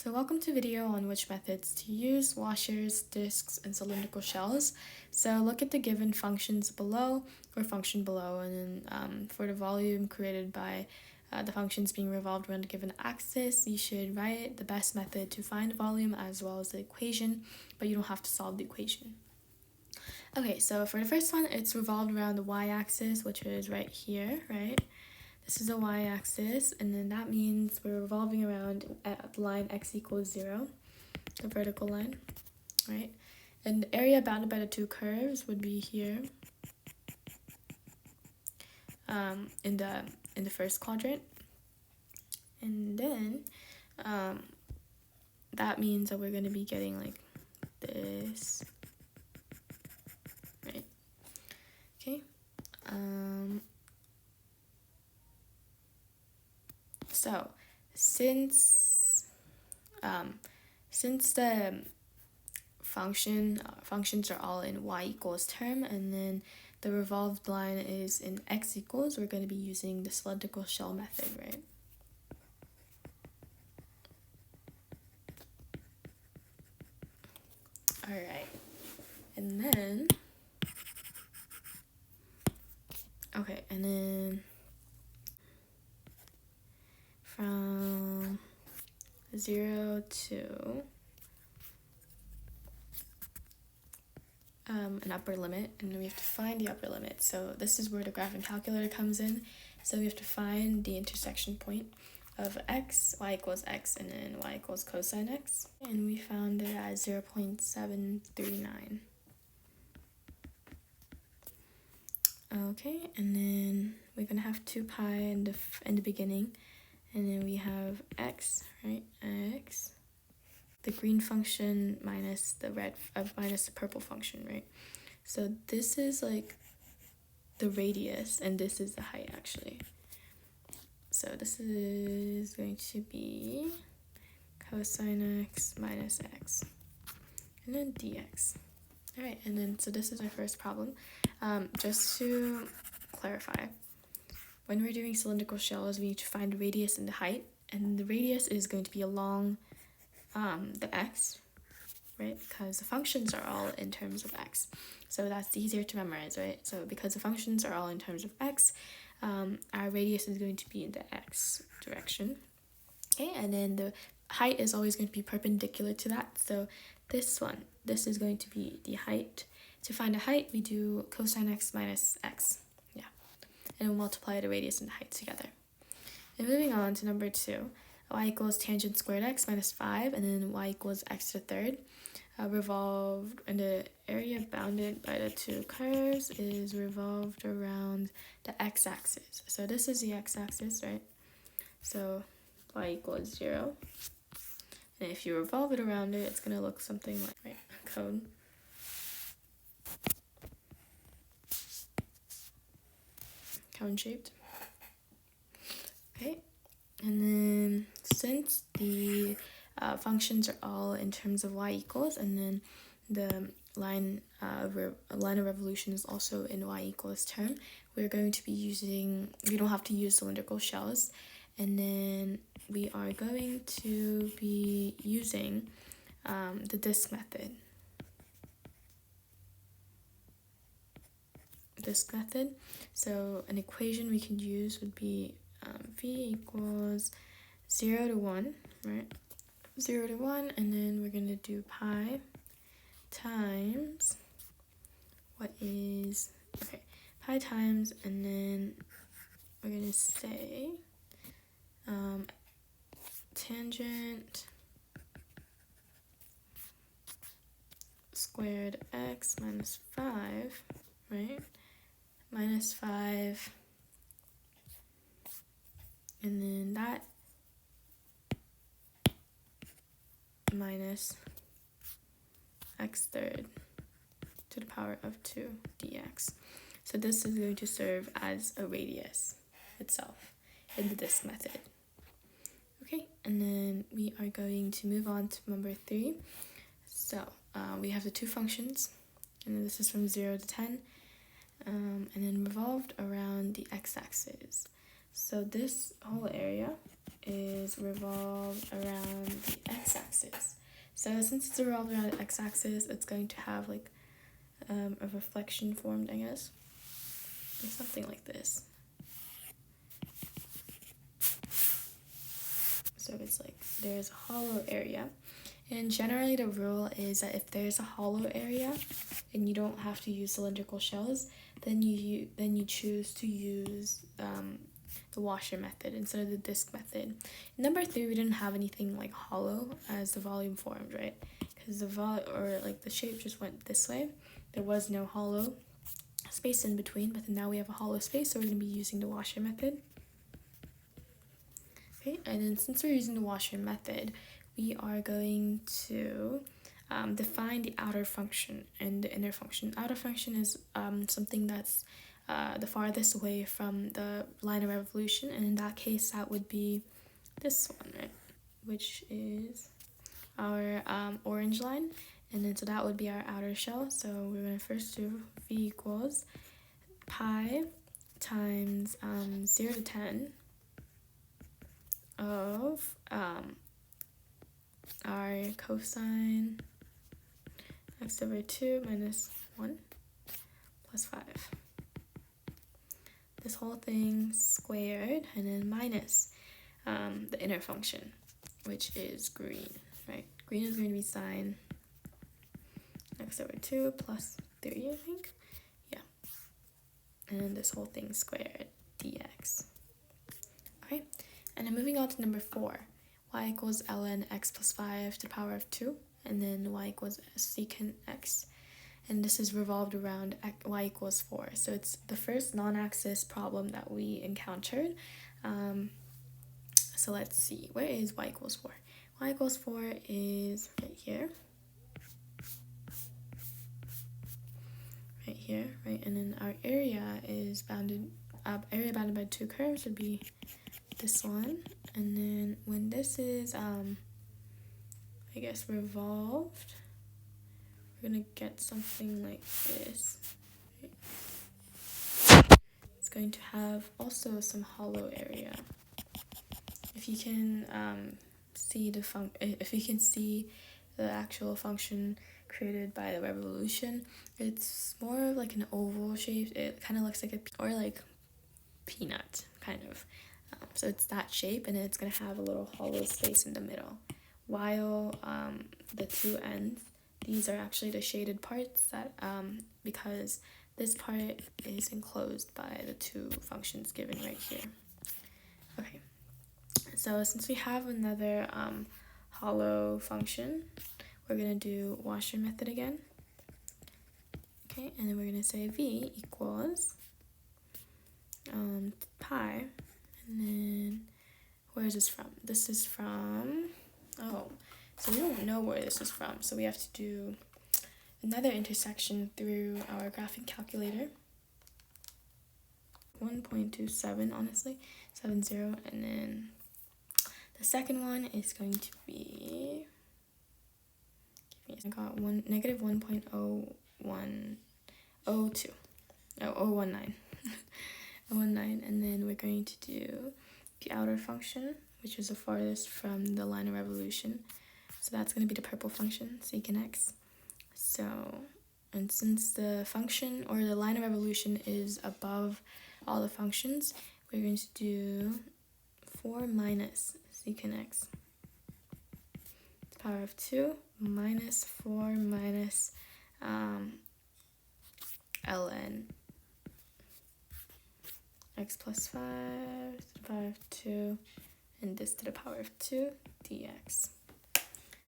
So welcome to video on which methods to use washers, disks, and cylindrical shells. So look at the given functions below or function below, and then for the volume created by the functions being revolved around a given axis, you should write the best method to find volume as well as the equation, but you don't have to solve the equation. Okay, so for the first one, it's revolved around the y-axis, which is right here, right? This is the y-axis, and then that means we're revolving around at the line x equals 0, the vertical line, right? And the area bounded by the two curves would be here in the first quadrant. And then that means that we're going to be getting like this, right? Okay. So since the functions are all in y equals term, and then the revolved line is in x equals, we're going to be using the cylindrical shell method, right? All right, and then from 0 to an upper limit, and we have to find the upper limit. So this is where the graphing calculator comes in. So we have to find the intersection point of x, y equals x, and then y equals cosine x. And we found it at 0.739. Okay, and then we're gonna have 2 pi in the beginning, and then we have x, right? X, the green function minus the minus the purple function, right? So this is like the radius, and this is the height actually. So this is going to be cosine x minus x, and then dx. All right, and then so this is our first problem. Just to clarify, when we're doing cylindrical shells, we need to find the radius and the height, and the radius is going to be along the x, right? Because the functions are all in terms of x, so that's easier to memorize, right? So because the functions are all in terms of x, our radius is going to be in the x direction. Okay, and then the height is always going to be perpendicular to that. So this is going to be the height. To find a height, we do cosine x minus x, yeah, and we'll multiply the radius and the height together. And moving on to number 2, y equals tangent squared x minus 5, and then y equals x to the third. Revolved, and the area bounded by the two curves is revolved around the x-axis. So this is the x-axis, right? So y equals 0. And if you revolve it around it, it's going to look something like, right, a cone. Cone shaped. Okay, and then since the functions are all in terms of y equals, and then the line of revolution is also in y equals term, we're going to be using, we don't have to use cylindrical shells, and then we are going to be using the disk method. So an equation we can use would be v equals 0 to 1, right? 0 to 1, and then we're going to do pi times pi times, and then we're going to say tangent squared x minus 5, right? Minus 5, and then that minus x third to the power of 2 dx. So this is going to serve as a radius itself in the disk method. Okay, and then we are going to move on to number 3. So we have the two functions, and this is from 0 to 10, and then revolved around the x-axis. So this whole area is revolved around the x x-axis. So since it's revolved around the x-axis, it's going to have like a reflection formed, I guess, or something like this. So it's like there's a hollow area, and generally the rule is that if there's a hollow area and you don't have to use cylindrical shells, then you choose to use the washer method instead of the disk method. In number 3, we didn't have anything like hollow as the volume formed, right? Because the shape just went this way. There was no hollow space in between, but then now we have a hollow space, so we're going to be using the washer method. Okay, and then since we're using the washer method, we are going to define the outer function and the inner function. Outer function is something that's the farthest away from the line of revolution, and in that case that would be this one, right, which is our orange line, and then so that would be our outer shell. So we're going to first do v equals pi times 0 to 10 of our cosine x over 2 minus 1 plus 5. This whole thing squared, and then minus the inner function, which is green, right? Green is going to be sine x over 2 plus 3, I think. Yeah. And then this whole thing squared dx. Okay. And then moving on to number 4. Y equals ln x plus 5 to the power of 2. And then y equals secant x. And this is revolved around y equals 4. So it's the first non-axis problem that we encountered. So let's see. Where is y equals 4? Y equals 4 is right here. Right here, right? And then our area is bounded by 2 curves would be this one. And then when this is I guess revolved, we're gonna get something like this. It's going to have also some hollow area. If you can see the actual function created by the revolution, it's more of like an oval shape. It kind of looks like like peanut kind of. So it's that shape, and it's gonna have a little hollow space in the middle. While the two ends, these are actually the shaded parts that because this part is enclosed by the two functions given right here. Okay, so since we have another hollow function, we're gonna do washer method again. Okay, and then we're gonna say v equals pi, and then where is this from? This is from, so we don't know where this is from, so we have to do another intersection through our graphing calculator. 1.27, honestly, 70, and then the second one is going to be, I got negative 1.019, 0.19, and then we're going to do the outer function, which is the farthest from the line of revolution. So that's going to be the purple function, secant x. So, and since the function or the line of revolution is above all the functions, we're going to do 4 minus secant x to the power of 2 minus 4 minus ln x plus 5 to the power of 2 and this to the power of 2 dx.